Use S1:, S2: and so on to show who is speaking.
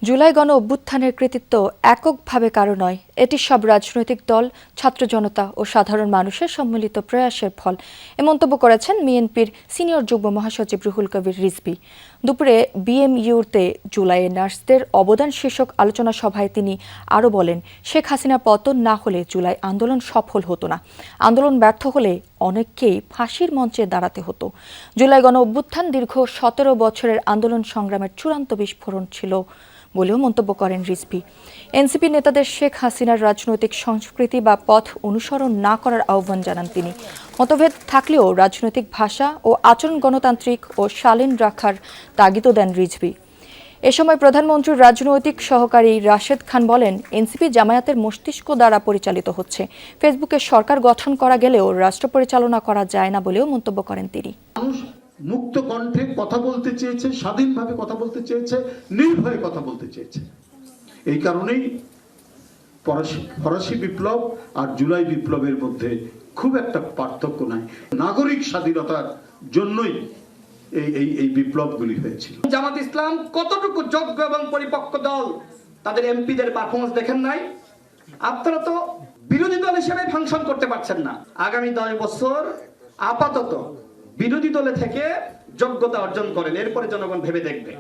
S1: জুলাই গণ অভ্যুত্থানের কৃতিত্ব এককভাবে কারো নয়, এটি সব রাজনৈতিক দল, ছাত্র জনতা ও সাধারণ মানুষের সম্মিলিত প্রয়াসের ফল। এ মন্তব্য করেছেন বিএনপির সিনিয়র যুগ্ম মহাসচিব রুহুল কবির রিজভী। দুপুরে বিএমইউতে জুলাইয়ে নার্সদের অবদান শীর্ষক আলোচনা সভায় তিনি আরও বলেন, শেখ হাসিনা পতন না হলে জুলাই আন্দোলন সফল হতো না। আন্দোলন ব্যর্থ হলে অনেককেই ফাঁসির মঞ্চে দাঁড়াতে হতো। জুলাই গণ অভ্যুত্থান দীর্ঘ ১৭ বছরের আন্দোলন সংগ্রামের চূড়ান্ত বিস্ফোরণ ছিল বলেও মন্তব্য করেন রিজভী। এনসিপি নেতাদের শেখ হাসিনার রাজনৈতিক সংস্কৃতি বা পথ অনুসরণ না করার আহ্বান জানান তিনি। মতভেদ থাকলেও রাজনৈতিক ভাষা ও আচরণ গণতান্ত্রিক ও শালীন রাখার তাগিদও দেন রিজভী। এ সময় প্রধানমন্ত্রীর রাজনৈতিক সহকারী রাশেদ খান বলেন, এনসিপি জামায়াতের মস্তিষ্ক দ্বারা পরিচালিত হচ্ছে। ফেসবুকে সরকার গঠন করা গেলেও রাষ্ট্র পরিচালনা করা যায় না বলেও মন্তব্য করেন তিনি।
S2: মুক্ত কণ্ঠে কথা বলতে চেয়েছে, স্বাধীনভাবে কথা বলতে চেয়েছে, নির্ভয়ে কথা বলতে চেয়েছে। এই কারণেই ফরাসি বিপ্লব আর জুলাই বিপ্লবের মধ্যে খুব একটা পার্থক্য নাই। নাগরিক স্বাধীনতার জন্যই এই বিপ্লবগুলি হয়েছিল।
S3: জামাত ইসলাম কতটুকু যোগ্য এবং পরিপক্ক দল, তাদের এমপিদের পারফরমেন্স দেখেন নাই? আপনারা তো বিরোধী দল হিসেবে ফাংশন করতে পারছেন না। আগামী 10 বছর আপাতত বিরোধী দলে থেকে যোগ্যতা অর্জন করেন, এরপরে জনগণ ভেবে দেখবে।